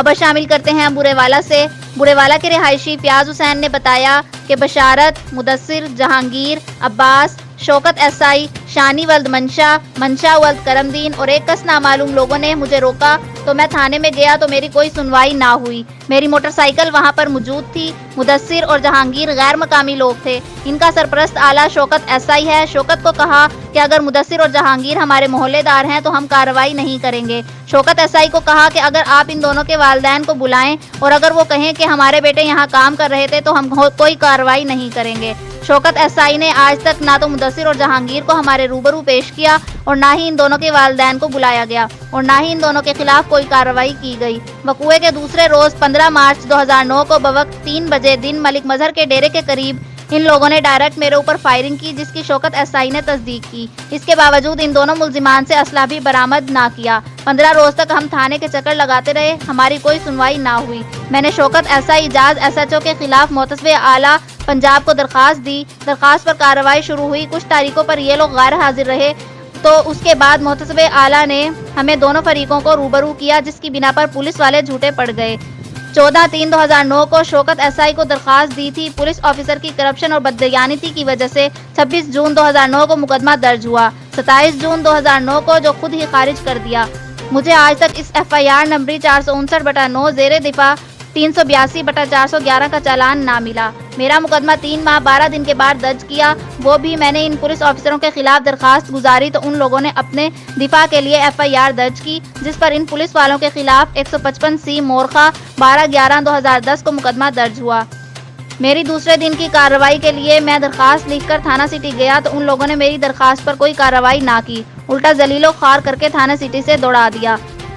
خبر شامل کرتے ہیں برے والا سے۔ برے والا کے رہائشی فیاض حسین نے بتایا کہ بشارت، مدثر، جہانگیر، عباس، شوکت SI، شانی ولد منشا ولد کرم دین اور ایک کس نامعلوم لوگوں نے مجھے روکا تو میں تھانے میں گیا تو میری کوئی سنوائی نہ ہوئی۔ میری موٹر سائیکل وہاں پر موجود تھی۔ مدثر اور جہانگیر غیر مقامی لوگ تھے۔ ان کا سرپرست اعلیٰ شوکت SI ہے۔ شوکت کو کہا کہ اگر مدثر اور جہانگیر ہمارے محلے دار ہیں تو ہم کارروائی نہیں کریں گے۔ شوکت SI کو کہا کہ اگر آپ ان دونوں کے والدین کو بلائیں اور اگر وہ کہیں کہ ہمارے بیٹے یہاں کام کر رہے تھے تو ہم کوئی کارروائی نہیں کریں گے۔ شوکت SI نے آج تک نہ تو مدثر اور جہانگیر کو ہمارے روبرو پیش کیا اور نہ ہی ان دونوں کے والدین کو بلایا گیا اور نہ ہی ان دونوں کے خلاف کوئی کارروائی کی گئی۔ وقوعے کے دوسرے روز 15 مارچ 2009 کو بوقت 3 بجے دن ملک مظہر کے ڈیرے کے قریب ان لوگوں نے ڈائریکٹ میرے اوپر فائرنگ کی جس کی شوکت SI نے تصدیق کی۔ اس کے باوجود ان دونوں ملزمان سے اسلحہ بھی برآمد نہ کیا۔ 15 روز تک ہم تھانے کے چکر لگاتے رہے، ہماری کوئی سنوائی نہ ہوئی۔ میں نے شوکت SI اعجاز SHO کے خلاف محتسب اعلیٰ پنجاب کو درخواست دی۔ درخواست پر کارروائی شروع ہوئی۔ کچھ تاریخوں پر یہ لوگ غیر حاضر رہے تو اس کے بعد محتسب اعلیٰ نے ہمیں دونوں فریقوں کو روبرو کیا جس کی بنا پر پولیس والے جھوٹے پڑ گئے۔ 14/3/2009 کو شوکت SI کو درخواست دی تھی۔ پولیس آفیسر کی کرپشن اور بددیانتی کی وجہ سے 26 جون 2009 کو مقدمہ درج ہوا۔ 27 جون 2009 کو جو خود ہی خارج کر دیا۔ مجھے آج تک اس FIR نمبری 459/9 زیر دفاع 382/411 کا چالان نہ ملا۔ میرا مقدمہ 3 ماہ 12 دن کے بعد درج کیا، وہ بھی میں نے ان پولیس آفیسروں کے خلاف درخواست گزاری تو ان لوگوں نے اپنے دفاع کے لیے FIR درج کی جس پر ان پولیس والوں کے خلاف 155C مورخہ 12/11/2010 کو مقدمہ درج ہوا۔ میری دوسرے دن کی کارروائی کے لیے میں درخواست لکھ کر تھانہ سٹی گیا تو ان لوگوں نے میری درخواست پر کوئی کارروائی نہ کی، الٹا ذلیل و خوار کر کے تھانہ سٹی سے دوڑا دیا۔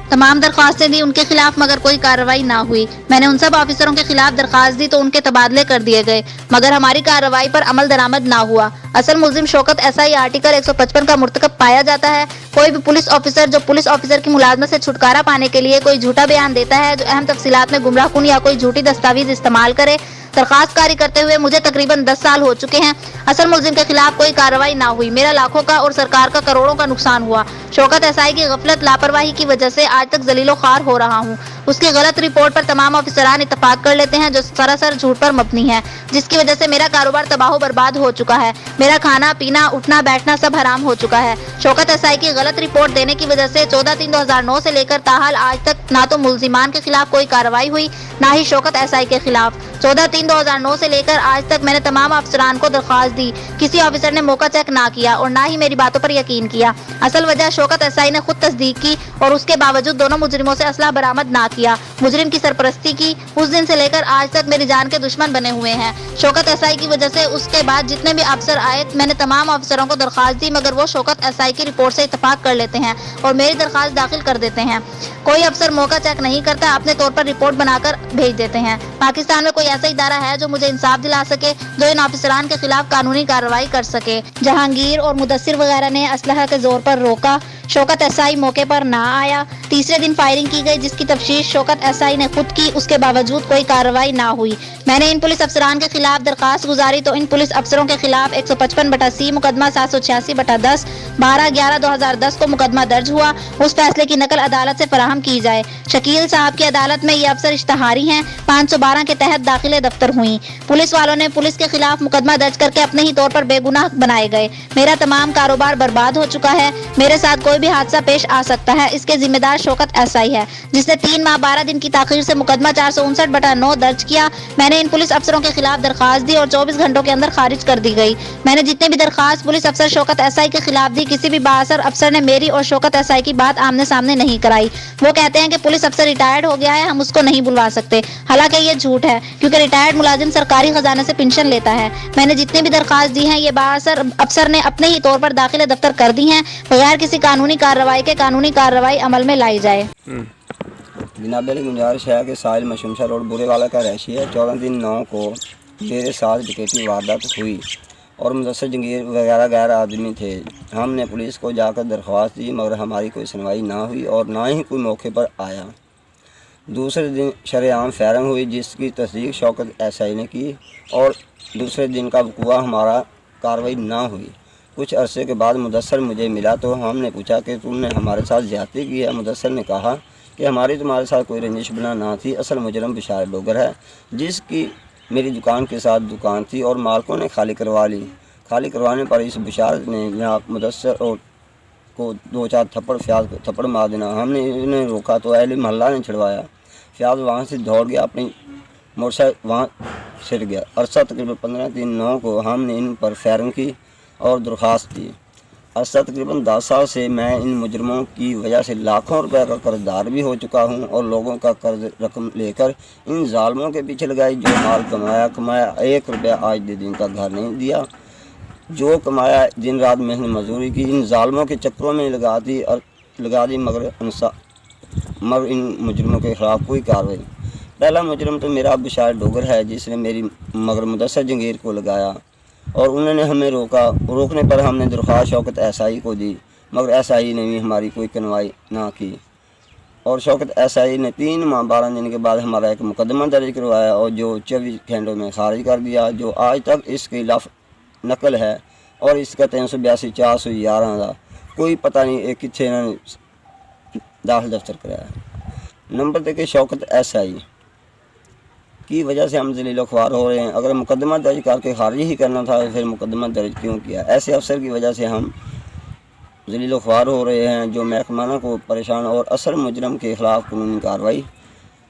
تمام درخواستیں دی ان کے خلاف مگر کوئی کارروائی نہ ہوئی۔ میں نے ان سب آفیسروں کے خلاف درخواست دی تو ان کے تبادلے کر دیے گئے مگر ہماری کارروائی پر عمل درآمد نہ ہوا۔ اصل ملزم شوکت SI آرٹیکل 155 کا مرتکب پایا جاتا ہے۔ کوئی بھی پولیس آفیسر جو پولیس آفیسر کی ملازمت سے چھٹکارا پانے کے لیے کوئی جھوٹا بیان دیتا ہے، جو اہم تفصیلات میں گمراہ کن یا کوئی جھوٹی دستاویز استعمال کرے، درخواست کاری کرتے ہوئے مجھے تقریباً 10 سال ہو چکے ہیں۔ اصل ملزم کے خلاف کوئی کارروائی نہ ہوئی، میرا لاکھوں کا اور سرکار کا کروڑوں کا نقصان ہوا۔ شوکت SI کی غفلت لاپرواہی کی وجہ سے آج تک ذلیل و خوار ہو رہا ہوں۔ اس کی غلط رپورٹ پر تمام آفیسران اتفاق کر لیتے ہیں جو سراسر جھوٹ پر مبنی ہے، جس کی وجہ سے میرا کاروبار تباہ و برباد ہو چکا ہے۔ میرا کھانا پینا اٹھنا بیٹھنا سب حرام ہو چکا ہے۔ شوکت SI کی غلط رپورٹ دینے کی وجہ سے 14/3/2009 سے لے کر تاحال آج تک نہ تو ملزمان کے خلاف کوئی کارروائی ہوئی نہ ہی شوکت SI کے خلاف۔ 14/3/2009 سے لے کر آج تک میں نے تمام افسران کو درخواست دی، کسی آفیسر نے موقع چیک نہ کیا اور نہ ہی میری باتوں پر یقین کیا۔ اصل وجہ شوکت SI نے خود تصدیق کی اور اس کے باوجود دونوں مجرموں سے اسلحہ برآمد نہ کیا، مجرم کی سرپرستی کی۔ اس دن سے لے کر آج تک میری جان کے دشمن بنے ہوئے ہیں۔ شوکت SI کی وجہ سے اس کے بعد جتنے بھی افسر آئے میں نے تمام افسروں کو درخواست دی مگر وہ شوکت SI کی رپورٹ سے اتفاق کر لیتے ہیں اور میری درخواست داخل کر دیتے ہیں۔ کوئی افسر موقع چیک نہیں کرتا، اپنے طور پر رپورٹ بنا کر بھیج دیتے ہیں۔ پاکستان میں کوئی ایسا ادارہ ہے جو مجھے انصاف دلا سکے، جو ان افسران کے خلاف قانونی کارروائی کر سکے؟ جہانگیر اور مدثر وغیرہ نے اسلحہ کے زور پر روکا، شوکت SI موقع پر نہ آیا۔ تیسرے دن فائرنگ کی گئی جس کی تفتیش شوکت SI نے خود کی، اس کے باوجود کوئی کارروائی نہ ہوئی۔ میں نے ان پولیس افسران کے خلاف درخواست گزاری تو ان پولیس افسروں کے خلاف 155/C مقدمہ 786/10 12/11/2010 کو مقدمہ درج ہوا۔ اس فیصلے کی نقل عدالت سے فراہم کی جائے۔ شکیل صاحب کی عدالت میں یہ افسر اشتہاری ہیں، 512 کے تحت داخل دفتر ہوئیں۔ پولیس والوں نے پولیس کے خلاف مقدمہ درج کر کے اپنے ہی طور پر بے گناہ بنائے گئے۔ میرا تمام کاروبار برباد ہو چکا ہے۔ میرے ساتھ کوئی بھی حادثہ پیش آ سکتا ہے، اس کے ذمہ دار شوکت SI ہے جس نے 3 ماہ 12 دن کی تاخیر سے مقدمہ 459/9 درج کیا۔ میں نے ان پولیس افسروں کے خلاف درخواست دی اور 24 گھنٹوں کے اندر خارج کر دی گئی۔ میں نے جتنے بھی درخواست پولیس افسر شوکت SI کے خلاف دی، کسی بھی بااثر افسر نے میری اور شوکت SI کی بات آمنے سامنے نہیں کرائی۔ وہ کہتے ہیں کہ پولیس افسر ریٹائرڈ ہو گیا ہے، ہم اس کو نہیں بلوا سکتے، حالانکہ یہ جھوٹ ہے کیونکہ ریٹائرڈ ملازم سرکاری خزانے سے پنشن لیتا ہے۔ میں نے جتنی بھی درخواست دی ہیں یہ بااثر افسر نے اپنے ہی طور پر داخل دفتر کر دی ہیں، بغیر کسی قانونی کارروائی کے قانونی کارروائی عمل میں لائی جائے۔ جناب علی گنجارش ہے کہ ساحل مشمشہ روڈ برے والا کا رہائشی ہے۔ 14/9 کو میرے ساتھ ڈکیتی واردات ہوئی اور مدثر جنگیر وغیرہ غیر آدمی تھے۔ ہم نے پولیس کو جا کر درخواست دی مگر ہماری کوئی سنوائی نہ ہوئی اور نہ ہی کوئی موقع پر آیا۔ دوسرے دن شرعام فائرنگ ہوئی جس کی تصدیق شوکت SI نے کی اور دوسرے دن کا وقوع ہمارا کارروائی نہ ہوئی۔ کچھ عرصے کے بعد مدثر مجھے ملا تو ہم نے پوچھا کہ تم نے ہمارے ساتھ زیادتی کی ہے؟ مدثر نے کہا کہ ہماری تمہارے ساتھ کوئی رنجش بنا نہ تھی، اصل مجرم بشارت ڈوگر ہے، جس کی میری دکان کے ساتھ دکان تھی اور مالکوں نے خالی کروا لی۔ خالی کروانے پر اس بشارت نے جناب مدثر اور کو 2-4 تھپڑ مار دینا۔ ہم نے انہیں روکا تو اہل محلہ نے چھڑوایا۔ فیاض وہاں سے دوڑ گیا، اپنی موٹر سائیکل وہاں سٹ گیا۔ عرصہ تقریباً 15/3/9 کو ہم نے ان پر فائرنگ کی اور درخواست دی۔ عرصہ تقریباً 10 سال سے میں ان مجرموں کی وجہ سے لاکھوں روپے کا قرض دار بھی ہو چکا ہوں اور لوگوں کا قرض رقم لے کر ان ظالموں کے پیچھے لگائی۔ جو مال کمایا 1 روپیہ آج دن تک گھر نہیں دیا۔ جو کمایا دن رات محنت مزدوری کی، ان ظالموں کے چکروں میں لگا دی مگر ان مجرموں کے خلاف کوئی کارروائی۔ پہلا مجرم تو میرا بشارت ڈوگر ہے، جس نے میری مگر مدثر جنگیر کو لگایا اور انہوں نے ہمیں روکنے پر ہم نے درخواست شوکت SI کو دی، مگر SI نے بھی ہماری کوئی سنوائی نہ کی اور شوکت SI نے 3 ماہ 12 دن کے بعد ہمارا ایک مقدمہ درج کروایا اور جو 24 گھنٹوں میں خارج کر دیا، جو آج تک اس کی نقل ہے اور اس کا 382 411 کا کوئی پتہ نہیں ایک کتنے انہوں نے داخل دفتر کرایا۔ نمبر دیکھیں شوکت SI کی وجہ سے ہم ذلیل و خوار ہو رہے ہیں۔ اگر مقدمہ درج کر کے خارج ہی کرنا تھا تو پھر مقدمہ درج کیوں کیا؟ ایسے افسر کی وجہ سے ہم ذلیل و خوار ہو رہے ہیں جو محکمانہ کو پریشان، اور اصل مجرم کے خلاف قانونی کارروائی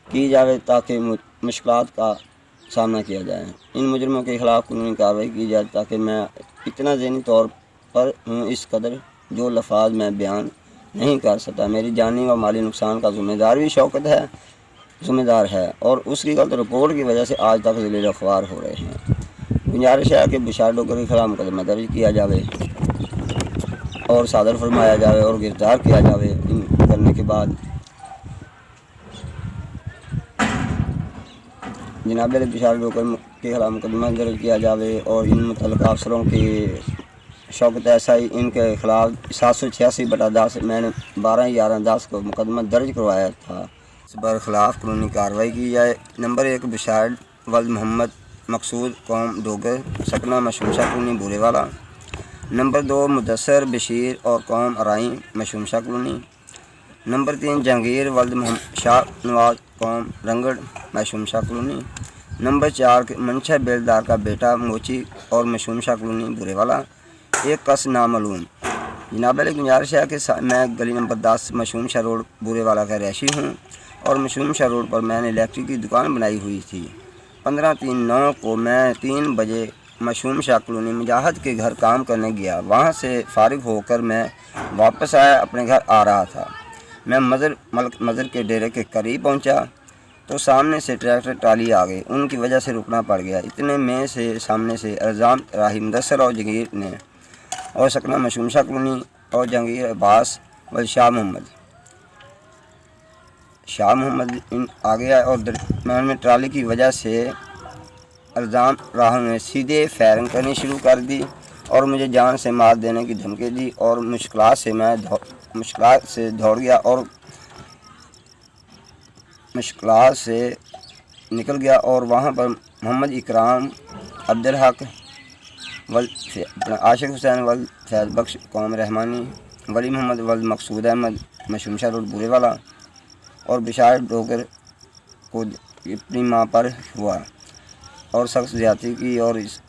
کی جائے تاکہ مشکلات کا سامنا کیا جائے۔ ان مجرموں کے خلاف قانونی کارروائی کی جائے تاکہ میں اتنا ذہنی طور پر ہوں اس قدر جو لفظ میں بیان نہیں کر سکتا۔ میری جانی و مالی نقصان کا ذمہ دار بھی شوکت ہے اور اس کی غلط رپورٹ کی وجہ سے آج تک ذلیل و خوار ہو رہے ہیں۔ گزارش ہے کہ بشارت ڈوگر کے خلاف مقدمہ درج کیا جائے اور صادر فرمایا جائے اور گرفتار کیا جائے۔ ان کرنے کے بعد جناب بشارت ڈوگر کے خلاف مقدمہ درج کیا جائے اور ان متعلقہ افسروں کی شوکت SI ان کے خلاف 786/10 میں نے 12/11/10 کو مقدمہ درج کروایا تھا، اس پر خلاف قانونی کارروائی کی جائے۔ نمبر 1 بشارت ولد محمد مقصود قوم ڈوگر سکنہ مشمشہ کالونی بورے والا۔ نمبر 2 مدثر بشیر اور قوم ارائیں مشمشہ کالونی۔ نمبر 3 جہانگیر ولد شاہ نواز قوم رنگڑ مشمشہ کالونی۔ نمبر 4 منشا بیلدار کا بیٹا موچی اور مشمشہ کالونی بورے والا۔ ایک کس نامعلوم۔ جناب علی گزارش ہے کہ میں گلی نمبر 10 مشمشہ روڈ بورے والا کا رہائشی ہوں اور مشمشہ روڈ پر میں نے الیکٹرک کی دکان بنائی ہوئی تھی۔ 15/3/9 کو میں 3 بجے مشمشہ کالونی مجاہد کے گھر کام کرنے گیا۔ وہاں سے فارغ ہو کر میں واپس آیا، اپنے گھر آ رہا تھا۔ میں ملک مظہر کے ڈیرے کے قریب پہنچا تو سامنے سے ٹریکٹر ٹرالی آ گئی، ان کی وجہ سے رکنا پڑ گیا۔ اتنے میں سے سامنے سے الزام راہی مدثر اور جنگیر نے اور سکنہ مشمشہ کالونی اور جہانگیر عباس و شاہ محمد آ گیا اور درمیان میں ٹرالی کی وجہ سے الزام راہوں نے سیدھے فائرنگ کرنی شروع کر دی اور مجھے جان سے مار دینے کی دھمکی دی اور مشکلات سے دوڑ گیا اور مشکلات سے نکل گیا اور وہاں پر محمد اکرام عبدالحق عاشق حسین ولد فیض بخش قوم رحمانی، ولی محمد ولد مقصود احمد مشمشہ روڈ بورے والا اور بشارت ڈوگر کو اپنی ماں پر ہوا اور سخت زیادتی کی اور اس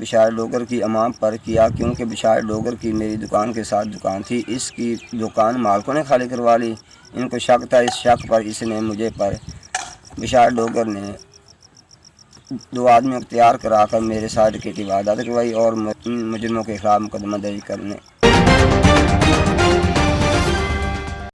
بشارت ڈوگر کی امام پر کیا، کیونکہ بشارت ڈوگر کی میری دکان کے ساتھ دکان تھی۔ اس کی دکان مالکوں نے خالی کروا لی۔ ان کو شک تھا، اس شک پر اس نے مجھے پر بشارت ڈوگر نے 2 آدمی اختیار کرا کر میرے ساتھ ڈکیتی واردات کروائی اور مجرموں کے خلاف مقدمہ درج کرنے